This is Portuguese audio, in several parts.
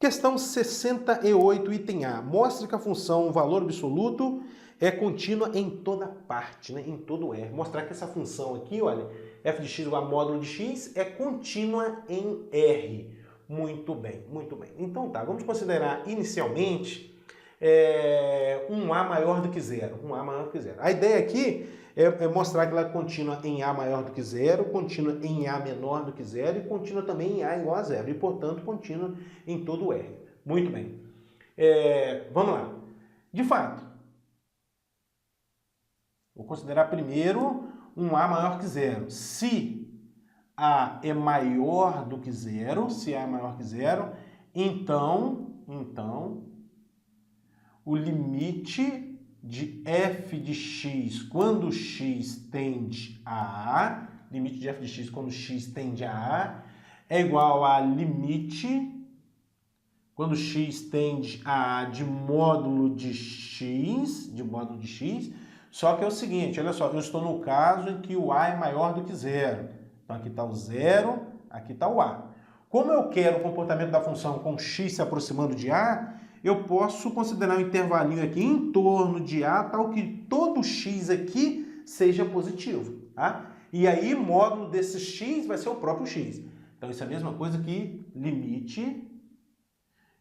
Questão 68, item A. Mostre que a função valor absoluto é contínua em toda parte, né? Em todo R. Mostrar que essa função aqui, olha, f de x igual a módulo de x é contínua em R. Muito bem, muito bem. Então tá, vamos considerar inicialmente um A maior do que zero. Um A maior do que zero. A ideia aqui é mostrar que ela é contínua em A maior do que zero, contínua em A menor do que zero e contínua também em A igual a zero. E, portanto, contínua em todo R. Muito bem. Vamos lá. De fato, vou considerar primeiro um A maior que zero. Se A é maior do que zero, se A é maior que zero, então o limite de f de x quando x tende a A, limite de f de x quando x tende a A, é igual a limite quando x tende a A de módulo de x, só que é o seguinte, olha só, eu estou no caso em que o A é maior do que zero. Então aqui está o zero, aqui está o A. Como eu quero o comportamento da função com x se aproximando de A, eu posso considerar um intervalinho aqui em torno de A, tal que todo x aqui seja positivo, tá? E aí, módulo desse x vai ser o próprio x. Então, isso é a mesma coisa que limite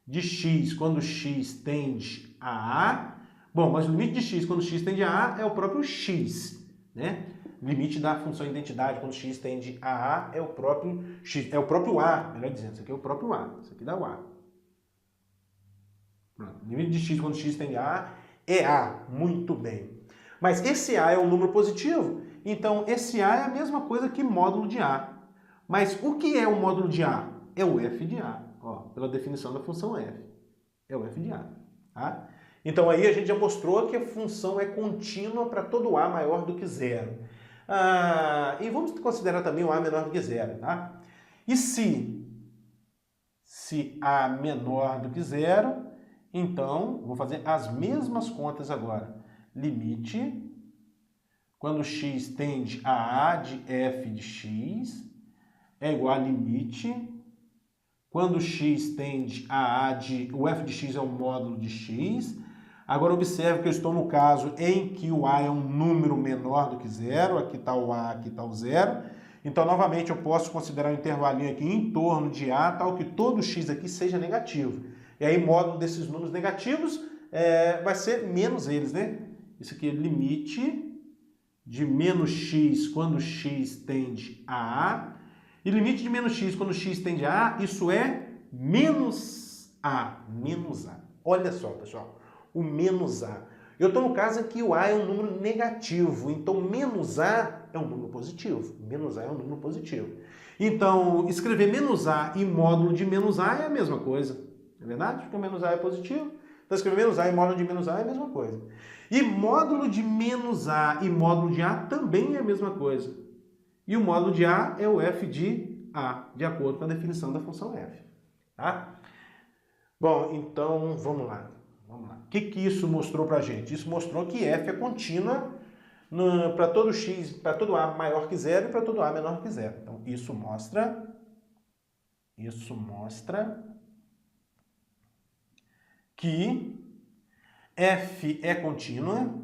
de x quando x tende a A. Bom, mas o limite de x quando x tende a A é o próprio x, né? Limite da função identidade quando x tende a A é o próprio x, é o próprio A, melhor dizendo, isso aqui é o próprio A, isso aqui dá o A. Limite de x quando x tende a A é A. Muito bem. Mas esse A é um número positivo, então esse A é a mesma coisa que módulo de A. Mas o que é o módulo de A? É o f de A, ó, pela definição da função f. É o f de A. Tá? Então aí a gente já mostrou que a função é contínua para todo A maior do que zero. E vamos considerar também o A menor do que zero. Tá? E se A menor do que zero, então, vou fazer as mesmas contas agora. Limite, quando x tende a A de f de x, é igual a limite, quando x tende a A de... O f de x é o módulo de x. Agora, observe que eu estou no caso em que o A é um número menor do que zero. Aqui está o A, aqui está o zero. Então, novamente, eu posso considerar um intervalinho aqui em torno de A, tal que todo x aqui seja negativo. E aí, módulo desses números negativos vai ser menos eles, né? Isso aqui é limite de menos x quando x tende a A. E limite de menos x quando x tende a A, isso é menos A. Menos A. Olha só, pessoal, o menos A. Eu estou no caso em que o A é um número negativo, então menos A é um número positivo. Menos A é um número positivo. Então, escrever menos A e módulo de menos A é a mesma coisa. É verdade? Porque o menos A é positivo. Então, escrever menos A e módulo de menos A é a mesma coisa. E módulo de menos A e módulo de A também é a mesma coisa. E o módulo de A é o f de A, de acordo com a definição da função f. Tá? Bom, então, vamos lá. O que isso mostrou pra gente? Isso mostrou que f é contínua para todo x, para todo A maior que zero e para todo A menor que zero. Então, isso mostra que f é contínua.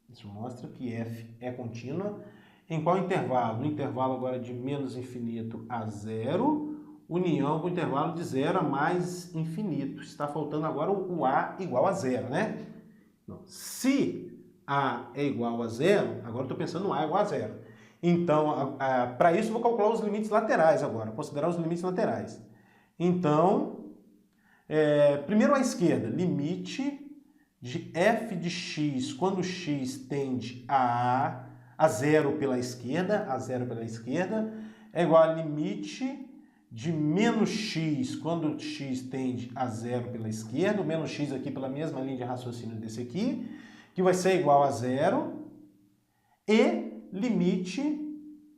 Isso mostra que f é contínua. Em qual intervalo? No intervalo agora de menos infinito a zero, união com o intervalo de zero a mais infinito. Está faltando agora o A igual a zero, né? Não. Se A é igual a zero, agora estou pensando no A igual a zero. Então, para isso, vou calcular os limites laterais agora, considerar os limites laterais. Então, primeiro à esquerda, limite de f de x quando x tende a zero pela esquerda, é igual a limite de menos x quando x tende a zero pela esquerda, o menos x aqui pela mesma linha de raciocínio desse aqui, que vai ser igual a zero, e limite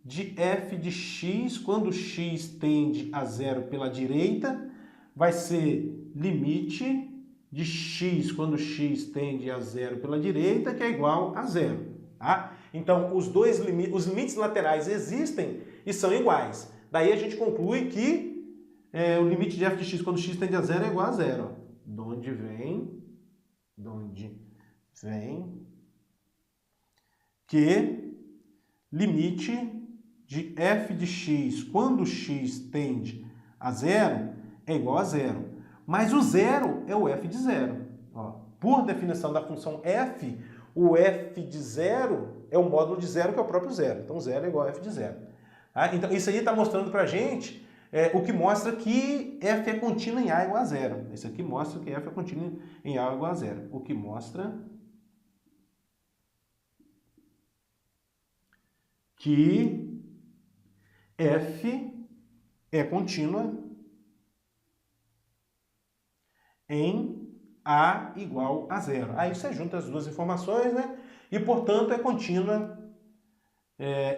de f de x quando x tende a zero pela direita, vai ser limite de x quando x tende a zero pela direita, que é igual a zero. Tá? Então, os limites laterais existem e são iguais. Daí a gente conclui que o limite de f de x quando x tende a zero é igual a zero. Ó. De onde vem que limite de f de x quando x tende a zero é igual a zero. Mas o zero é o f de zero. Ó, por definição da função f, o f de zero é o módulo de zero, que é o próprio zero. Então, zero é igual a f de zero. Tá? Então, isso aí está mostrando para a gente o que mostra que f é contínua em A igual a zero. Isso aqui mostra que f é contínua em A igual a zero. O que mostra que f é contínua em A igual a zero. Aí você junta as duas informações, né? E, portanto, é contínua. É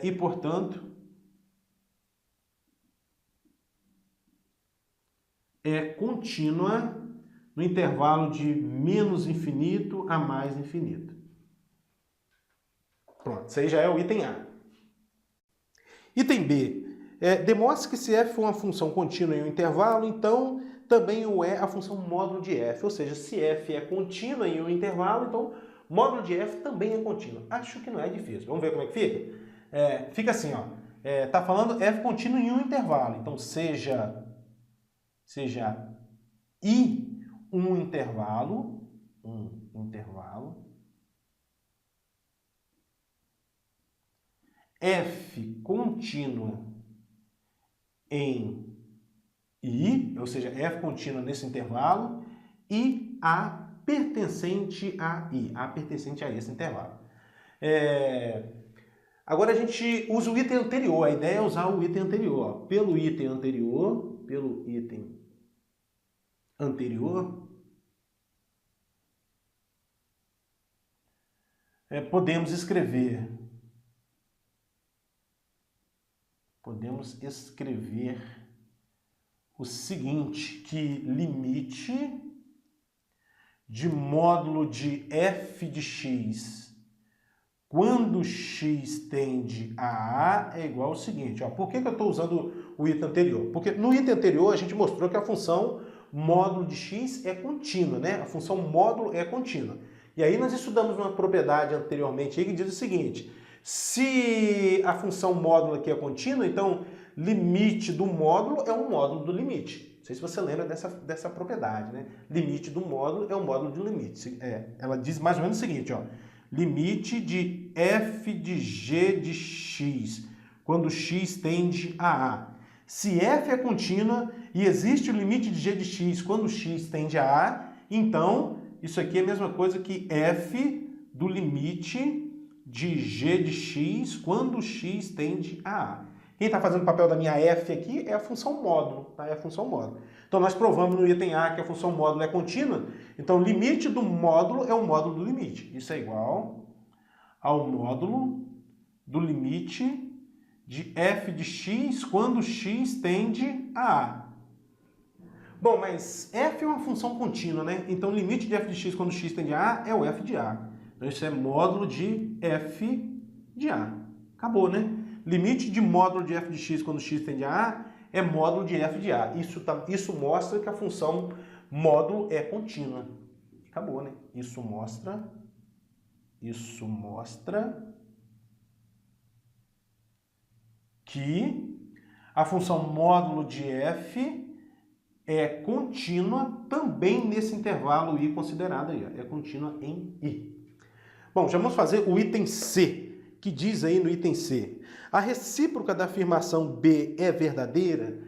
contínua no intervalo de menos infinito a mais infinito. Pronto, isso aí já é o item A. Item B. Demonstre que se f for uma função contínua em um intervalo, então também o é a função módulo de f. Ou seja, se f é contínua em um intervalo, então módulo de f também é contínuo. Acho que não é difícil. Vamos ver como é que fica? Fica assim, ó. Tá falando f contínuo em um intervalo. Então, seja I um intervalo, f contínua em I, ou seja, f contínua nesse intervalo, e A pertencente a I, A pertencente a esse intervalo. Agora a gente usa o item anterior, a ideia é usar o item anterior. Ó. Pelo item anterior, podemos escrever o seguinte, que limite de módulo de f de x quando x tende a A é igual ao seguinte. Ó, por que eu estou usando o item anterior? Porque no item anterior a gente mostrou que a função módulo de x é contínua, né? A função módulo é contínua. E aí nós estudamos uma propriedade anteriormente aí que diz o seguinte: se a função módulo aqui é contínua, então limite do módulo é um módulo do limite. Não sei se você lembra dessa propriedade, né? Limite do módulo é um módulo do limite. Ela diz mais ou menos o seguinte, ó. Limite de f de g de x, quando x tende a A. Se f é contínua e existe o limite de g de x quando x tende a A, então isso aqui é a mesma coisa que f do limite de g de x quando x tende a A. Quem está fazendo o papel da minha f aqui é a função módulo, tá? É a função módulo. Então nós provamos no item A que a função módulo é contínua, então o limite do módulo é o módulo do limite. Isso é igual ao módulo do limite de f de x quando x tende a A. Bom, mas f é uma função contínua, né? Então o limite de f de x quando x tende a A é o f de A. Então isso é módulo de f de A. Acabou, né? Limite de módulo de f de x quando x tende a A é módulo de f de A. Isso mostra que a função módulo é contínua. Acabou, né? Isso mostra que a função módulo de f é contínua também nesse intervalo I considerado aí. Ó. É contínua em I. Bom, já vamos fazer o item C, que diz aí no item C. A recíproca da afirmação B é verdadeira?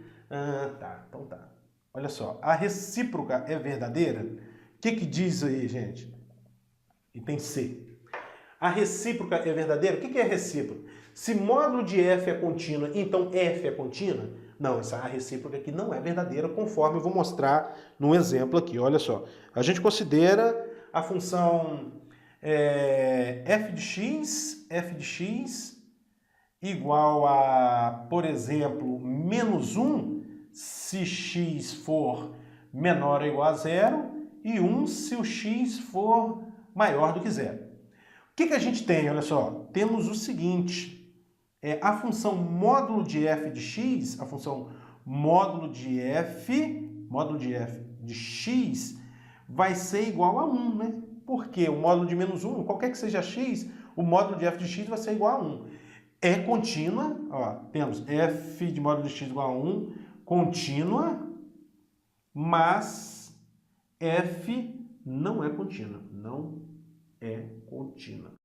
Então tá. Olha só, a recíproca é verdadeira? O que diz aí, gente? Item C. A recíproca é verdadeira? O que é recíproca? Se módulo de f é contínuo, então f é contínua? Não, essa recíproca aqui não é verdadeira, conforme eu vou mostrar no exemplo aqui. Olha só, a gente considera a função f de x igual a, por exemplo, menos 1 se x for menor ou igual a zero e 1 se o x for maior do que zero. O que a gente tem? Olha só, temos o seguinte, a função módulo de f de x, a função módulo de f de x vai ser igual a 1, né? Porque o módulo de menos 1, qualquer que seja x, o módulo de f de x vai ser igual a 1. É contínua, ó, temos f de módulo de x igual a 1, contínua, mas f não é contínua, não é contínua.